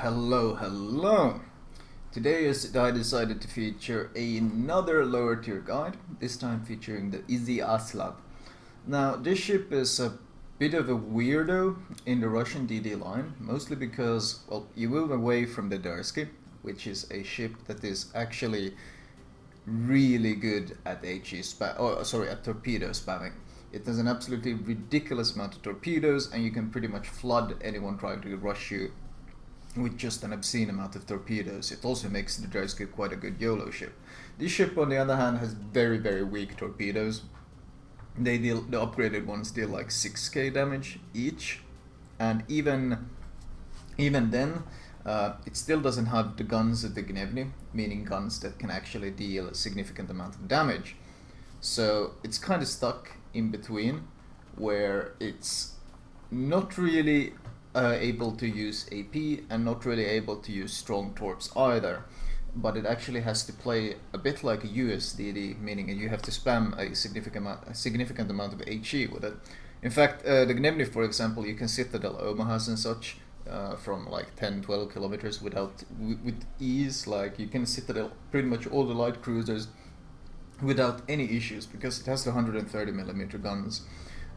Hello. Today I decided to feature another lower tier guide, this time featuring the Izyaslav. Now, this ship is a bit of a weirdo in the Russian DD line, mostly because, well, you move away from the Dursky, which is a ship that is actually really good at at torpedo spamming. It has an absolutely ridiculous amount of torpedoes, and you can pretty much flood anyone trying to rush you with just an obscene amount of torpedoes. It also makes the Dursky quite a good YOLO ship. This ship, on the other hand, has very weak torpedoes. The upgraded ones deal like 6k damage each, and even then, it still doesn't have the guns of the Gnevny, meaning guns that can actually deal a significant amount of damage. So it's kind of stuck in between, where it's not really able to use AP and not really able to use strong torps either. But it actually has to play a bit like a USDD, meaning you have to spam a significant amount of HE with it. In fact, the Gnevny, for example, you can citadel Omahas and such from like 10-12 kilometers with ease. Like, you can citadel pretty much all the light cruisers without any issues because it has the 130mm guns.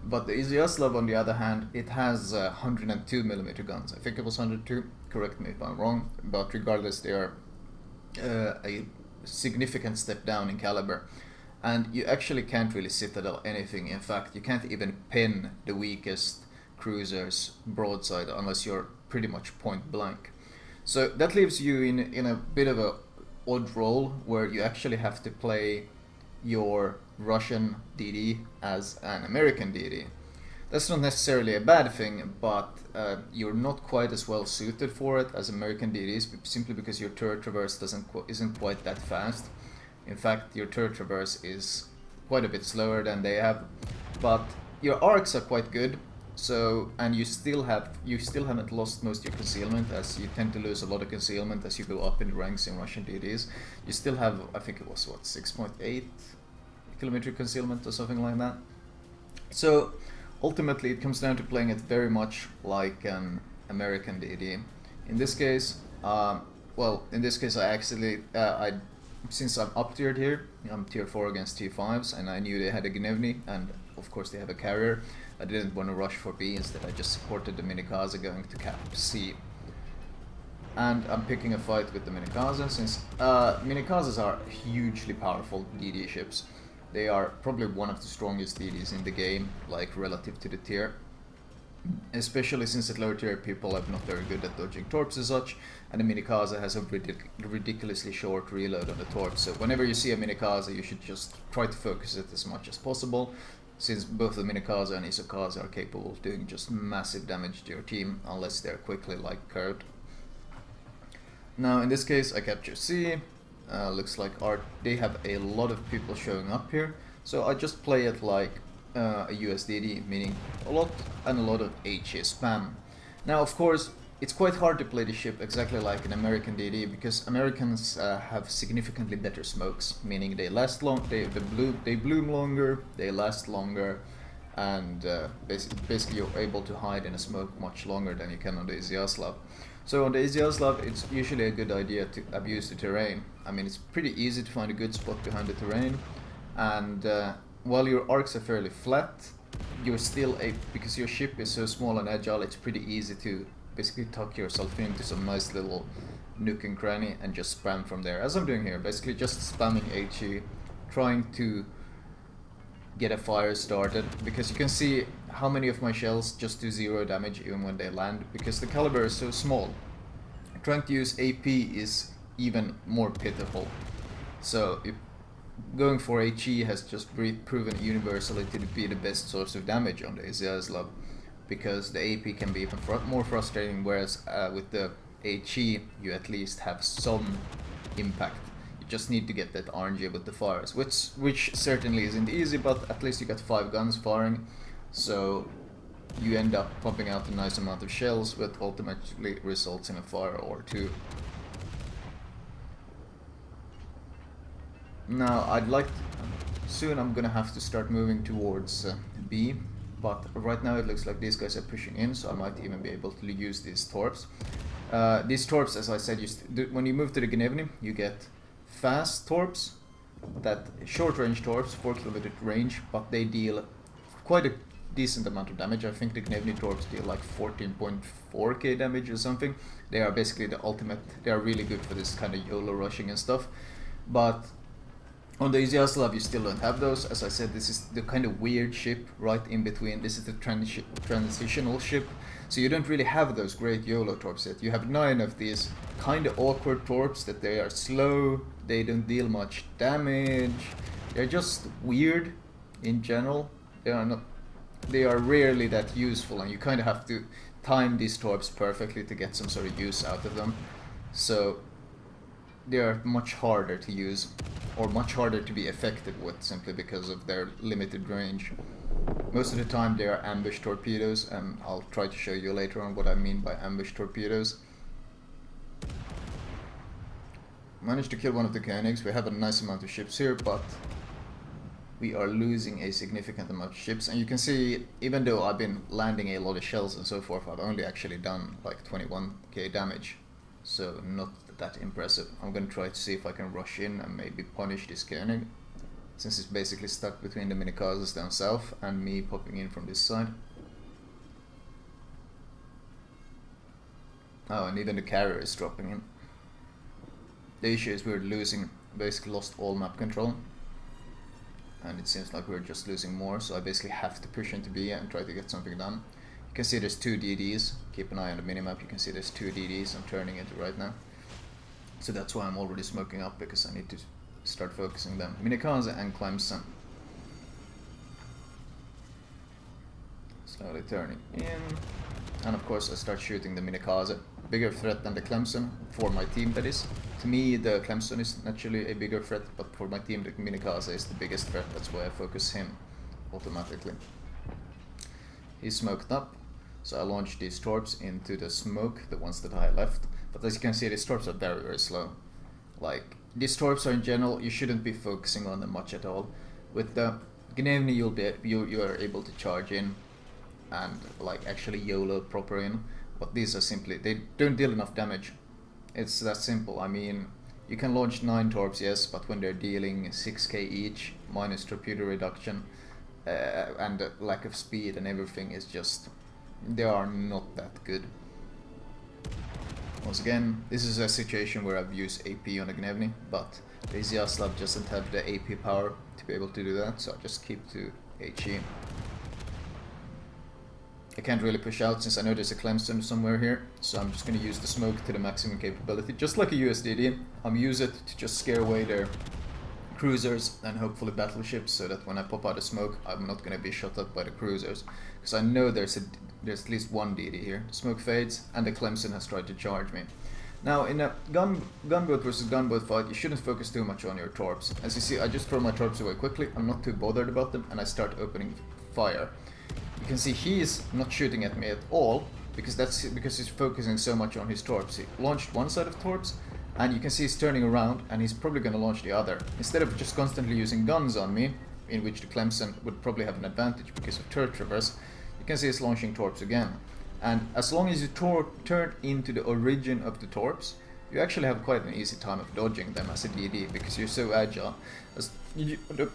But the Izyaslav, on the other hand, it has 102mm guns. I think it was 102, correct me if I'm wrong, but regardless, they are a significant step down in caliber. And you actually can't really citadel anything. In fact, you can't even pin the weakest cruisers broadside unless you're pretty much point blank. So that leaves you in a bit of a odd role where you actually have to play your Russian DD as an American DD. That's not necessarily a bad thing, but you're not quite as well suited for it as American DDs, simply because your turret traverse isn't quite that fast. In fact, your turret traverse is quite a bit slower than they have, but your arcs are quite good. So, and you still haven't lost most of your concealment, as you tend to lose a lot of concealment as you go up in the ranks in Russian DDs. You still have, I think it was what, 6.8 kilometer concealment or something like that. So ultimately it comes down to playing it very much like an American DD. In this case, I actually, since I'm up tiered here, I'm tier 4 against tier 5s, and I knew they had a Gnevny, and of course they have a carrier. I didn't want to rush for B, instead I just supported the Minikaze going to cap C. And I'm picking a fight with the Minikaze, since Minikazes are hugely powerful DD ships. They are probably one of the strongest DDs in the game, like relative to the tier. Especially since at lower tier people are not very good at dodging torps and such, and the Minikaze has a ridiculously short reload on the torp. So whenever you see a Minikaze, you should just try to focus it as much as possible, since both the Minikaze and Isokaze are capable of doing just massive damage to your team, unless they're quickly like curved. Now in this case I capture C. Looks like they have a lot of people showing up here, so I just play it like a USDD, meaning a lot of HE spam. Now of course it's quite hard to play the ship exactly like an American DD, because Americans have significantly better smokes, meaning they last long, they bloom longer, they last longer, and basically you're able to hide in a smoke much longer than you can on the Izyaslav. So on the Izyaslav, it's usually a good idea to abuse the terrain. I mean, it's pretty easy to find a good spot behind the terrain, and while your arcs are fairly flat, you're still because your ship is so small and agile, it's pretty easy to basically tuck yourself into some nice little nook and cranny and just spam from there, as I'm doing here, basically just spamming HE, trying to get a fire started, because you can see how many of my shells just do 0 damage even when they land, because the caliber is so small. Trying to use AP is even more pitiful. So going for HE has just proven universally to be the best source of damage on the Izyaslav, because the AP can be even more frustrating, whereas with the HE you at least have some impact. Just need to get that RNG with the fires, which certainly isn't easy, but at least you got 5 guns firing, so you end up pumping out a nice amount of shells, but ultimately results in a fire or 2. Now soon I'm gonna have to start moving towards B, but right now it looks like these guys are pushing in, so I might even be able to use these torps. These torps, as I said, when you move to the Gnevny, you get fast torps, that short-range torps, 4 km range, but they deal quite a decent amount of damage. I think the Gnevny torps deal like 14.4k damage or something. They are basically the ultimate. They are really good for this kind of YOLO rushing and stuff. But on the Izyaslav, you still don't have those. As I said, this is the kind of weird ship right in between. This is the transitional ship. So you don't really have those great YOLO torps yet. You have 9 of these kind of awkward torps that they are slow, they don't deal much damage. They're just weird in general. They are rarely that useful, and you kind of have to time these torps perfectly to get some sort of use out of them. So they are much harder to use, or much harder to be effective with, simply because of their limited range. Most of the time they are ambush torpedoes, and I'll try to show you later on what I mean by ambush torpedoes. Managed to kill one of the Koenigs. We have a nice amount of ships here, but we are losing a significant amount of ships. And you can see, even though I've been landing a lot of shells and so forth, I've only actually done like 21k damage. So not that impressive. I'm going to try to see if I can rush in and maybe punish this Koenig, since it's basically stuck between the minikazes down south and me popping in from this side. Oh, and even the carrier is dropping in. The issue is we're losing, basically lost all map control. And it seems like we're just losing more, so I basically have to push into B and try to get something done. You can see there's 2 DDs. Keep an eye on the minimap. You can see there's 2 DDs I'm turning into right now. So that's why I'm already smoking up, because I need to start focusing them. Minikaze and Clemson. Slowly turning in. And of course I start shooting the Minikaze. Bigger threat than the Clemson, for my team that is. To me the Clemson is naturally a bigger threat, but for my team the Minikaze is the biggest threat. That's why I focus him automatically. He's smoked up, so I launch these torps into the smoke, the ones that I left. But as you can see, these torps are very, very slow. Like, these torps are in general, you shouldn't be focusing on them much at all. With the Gnevny, you are able to charge in and like actually YOLO proper in. But these are simply, they don't deal enough damage. It's that simple. I mean, you can launch 9 torps, yes, but when they're dealing 6k each, minus torpedo reduction, and the lack of speed and everything is just, they are not that good. Once again, this is a situation where I've used AP on a Gnevny, but the Izyaslav doesn't have the AP power to be able to do that, so I just keep to HE. I can't really push out since I know there's a Clemson somewhere here, so I'm just going to use the smoke to the maximum capability, just like a USDD. I'm use it to just scare away their cruisers and hopefully battleships, so that when I pop out the smoke, I'm not going to be shot up by the cruisers, because I know there's at least one DD here. The smoke fades, and the Clemson has tried to charge me. Now, in a gunboat versus gunboat fight, you shouldn't focus too much on your torps. As you see, I just throw my torps away quickly. I'm not too bothered about them, and I start opening fire. You can see he's not shooting at me at all, because he's focusing so much on his torps. He launched one side of torps, and you can see he's turning around, and he's probably going to launch the other. Instead of just constantly using guns on me, in which the Clemson would probably have an advantage because of turret traverse, you can see he's launching torps again. And as long as you turn into the origin of the torps, you actually have quite an easy time of dodging them as a DD, because you're so agile. The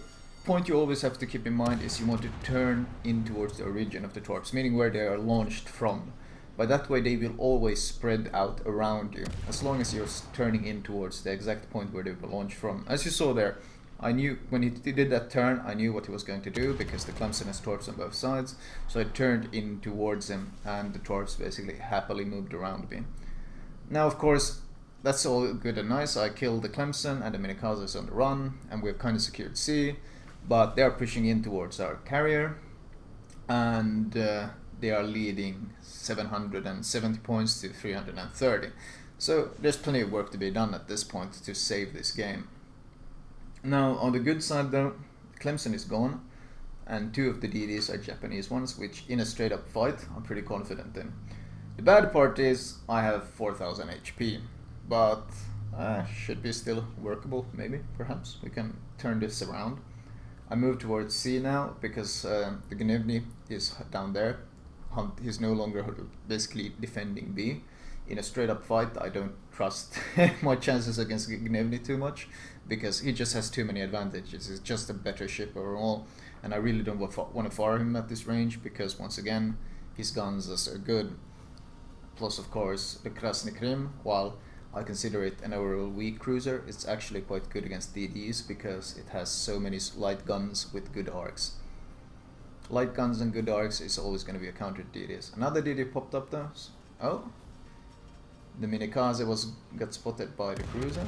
point you always have to keep in mind is you want to turn in towards the origin of the torps, meaning where they are launched from. By that way they will always spread out around you, as long as you're turning in towards the exact point where they will launch from. As you saw there, I knew when he did that turn, I knew what he was going to do, because the Clemson has torps on both sides, so I turned in towards him, and the torps basically happily moved around me. Now of course, that's all good and nice. I killed the Clemson and the Minikaze is on the run, and we've kind of secured C, but they are pushing in towards our carrier, and they are leading 770 points to 330. So there's plenty of work to be done at this point to save this game. Now on the good side though, Clemson is gone, and 2 of the DDs are Japanese ones, which in a straight up fight I'm pretty confident in. The bad part is I have 4000 HP, but should be still workable, maybe, perhaps. We can turn this around. I move towards C now, because the Gnevny is down there. He's no longer basically defending B. in a straight up fight, I don't trust my chances against Gnevny too much, because he just has too many advantages. He's just a better ship overall, and I really don't want to fire him at this range, because once again, his guns are so good. Plus, of course, the Krasny Krim, while I consider it an overall weak cruiser, it's actually quite good against DDs, because it has so many light guns with good arcs. Light guns and good arcs is always going to be a counter to DDs. Another DD popped up though. Oh, the Minikaze got spotted by the cruiser.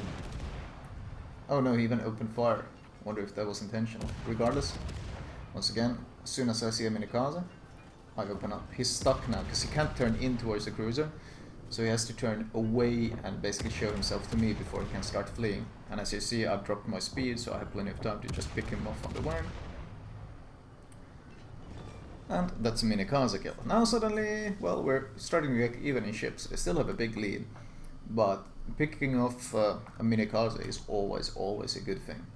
Oh no, he even opened fire. Wonder if that was intentional. Regardless, once again, as soon as I see a Minikaze, I open up. He's stuck now because he can't turn in towards the cruiser, so he has to turn away and basically show himself to me before he can start fleeing. And as you see, I've dropped my speed, so I have plenty of time to just pick him off on the wing. And that's a Minikaze kill. Now suddenly, well, we're starting to get even in ships. They still have a big lead, but picking off a Minikaze is always a good thing.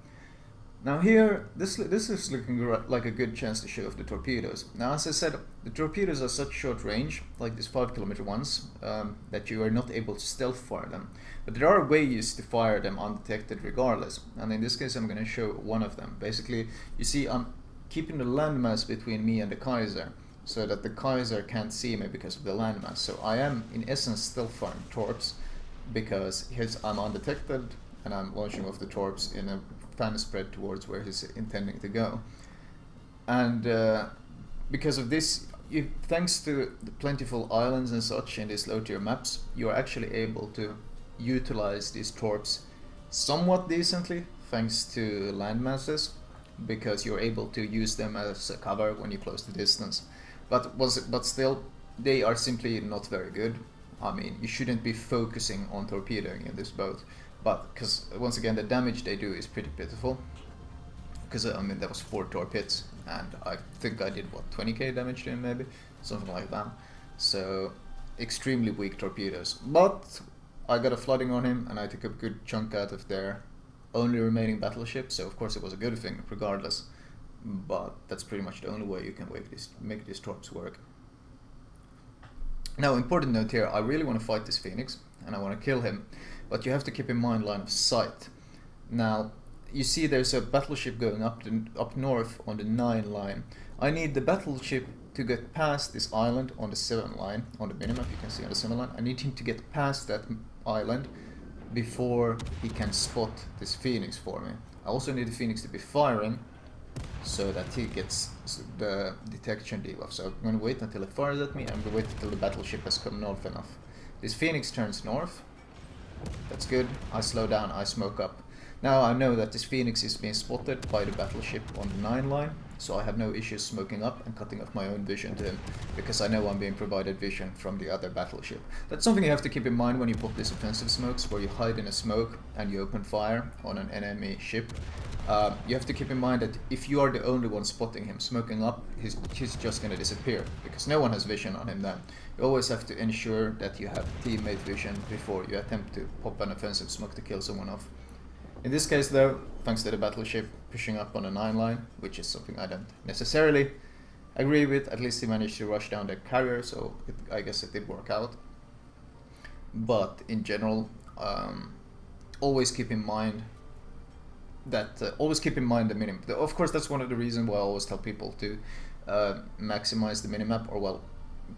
Now here, this is looking like a good chance to show off the torpedoes. Now as I said, the torpedoes are such short range, like these 5 kilometer ones, that you are not able to stealth fire them. But there are ways to fire them undetected regardless, and in this case I'm going to show one of them. Basically, you see I'm keeping the landmass between me and the Kaiser, so that the Kaiser can't see me because of the landmass. So I am in essence stealth firing torps, because I'm undetected and I'm launching off the torps in a fan spread towards where he's intending to go. And because of this, thanks to the plentiful islands and such in these low tier maps, you are actually able to utilize these torps somewhat decently thanks to landmasses, because you're able to use them as a cover when you close the distance. But still, they are simply not very good. I mean, you shouldn't be focusing on torpedoing in this boat, but because once again the damage they do is pretty pitiful. Because I mean, there was 4 torpedoes, and I think I did what, 20k damage to him, maybe something like that. So extremely weak torpedoes. But I got a flooding on him, and I took a good chunk out of their only remaining battleship, so of course it was a good thing regardless, but that's pretty much the only way you can make these torps work. Now, important note here, I really want to fight this Phoenix and I want to kill him, but you have to keep in mind line of sight. Now you see there's a battleship going up north on the 9 line. I need the battleship to get past this island on the 7 line. On the minimap you can see on the 7 line, I need him to get past that island before he can spot this Phoenix for me. I also need the Phoenix to be firing so that he gets the detection debuff. So I'm going to wait until it fires at me, and I'm going to wait until the battleship has come north enough. This Phoenix turns north. That's good. I slow down, I smoke up. Now I know that this Phoenix is being spotted by the battleship on the 9 line, so I have no issues smoking up and cutting off my own vision to him, because I know I'm being provided vision from the other battleship. That's something you have to keep in mind when you pop these offensive smokes, where you hide in a smoke and you open fire on an enemy ship. You have to keep in mind that if you are the only one spotting him smoking up, he's just going to disappear, because no one has vision on him then. You always have to ensure that you have teammate vision before you attempt to pop an offensive smoke to kill someone off. In this case though, thanks to the battleship pushing up on the 9 line, which is something I don't necessarily agree with, at least he managed to rush down the carrier, so I guess it did work out. But in general, always keep in mind that the minimap. Of course, that's one of the reasons why I always tell people to maximize the minimap, or well,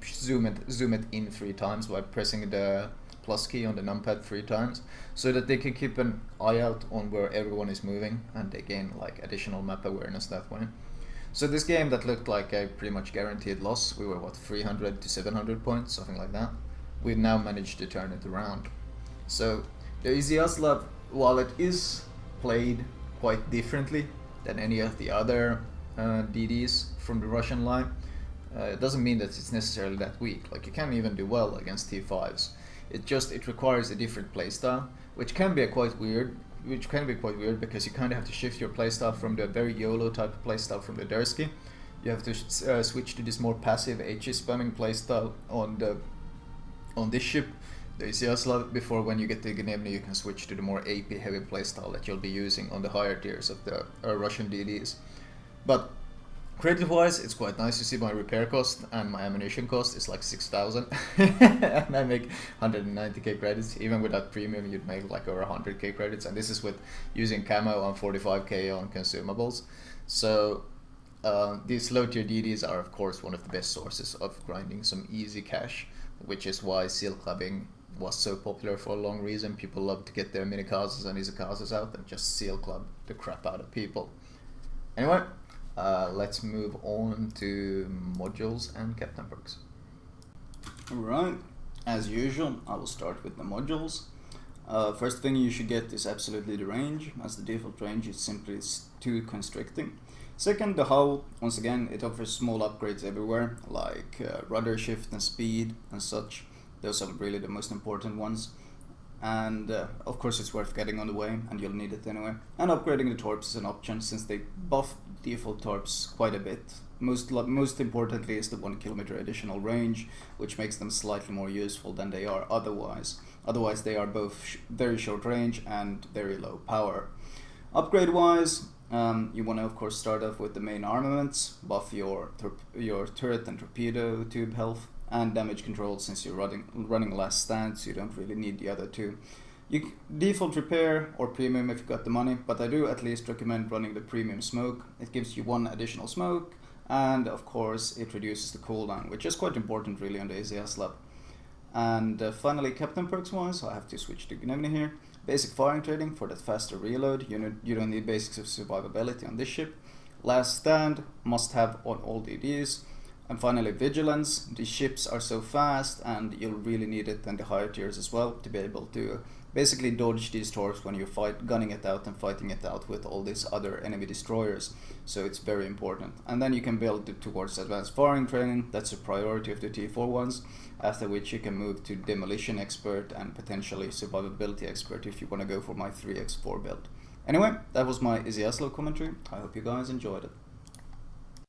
zoom it in 3 times by pressing the plus key on the numpad 3 times, so that they can keep an eye out on where everyone is moving, and they gain like additional map awareness that way. So this game that looked like a pretty much guaranteed loss, we were what, 300 to 700 points, something like that. We've now managed to turn it around. So the Izyaslav, while it is played quite differently than any of the other DDs from the Russian line, it doesn't mean that it's necessarily that weak. Like, you can even do well against T5s. It requires a different playstyle, which can be quite weird. Because you kind of have to shift your playstyle from the very YOLO type of playstyle from the Dursky. You have to switch to this more passive HE spamming playstyle on this ship, the Izyaslav, before when you get to Gnevny you can switch to the more AP heavy playstyle that you'll be using on the higher tiers of the Russian DDs. But Credit wise, it's quite nice. You see my repair cost and my ammunition cost is like 6,000 and I make 190k credits. Even without premium you'd make like over 100k credits, and this is with using camo on 45k on consumables. So these low tier DDs are of course one of the best sources of grinding some easy cash, which is why seal clubbing was so popular for a long reason. People love to get their minikazas and izakazas out and just seal club the crap out of people. Anyway, let's move on to modules and captain perks. Alright, as usual, I will start with the modules. First thing you should get is absolutely the range, as the default range is simply too constricting. Second, the hull. Once again, it offers small upgrades everywhere, like rudder shift and speed and such. Those are really the most important ones. And of course it's worth getting on the way, and you'll need it anyway. And upgrading the torps is an option, since they buff default torps quite a bit. Most importantly is the 1 kilometer additional range, which makes them slightly more useful than they are otherwise. Otherwise they are both very short range and very low power. Upgrade wise, you want to of course start off with the main armaments, buff your turret and torpedo tube health, and damage control, since you're running last stand, so you don't really need the other two. You default repair or premium if you got the money, but I do at least recommend running the premium smoke. It gives you 1 additional smoke, and of course it reduces the cooldown, which is quite important really on the Izyaslav. And finally, captain perks wise, I have to switch to Gnevny here. Basic firing trading for that faster reload. You don't need basics of survivability on this ship. Last stand, must have on all DDs. And finally, vigilance. These ships are so fast, and you'll really need it in the higher tiers as well to be able to basically dodge these torps when you're gunning it out and fighting it out with all these other enemy destroyers. So it's very important. And then you can build it towards advanced firing training. That's a priority of the T4 ones. After which you can move to demolition expert and potentially survivability expert if you want to go for my 3x4 build. Anyway, that was my Izyaslav commentary. I hope you guys enjoyed it.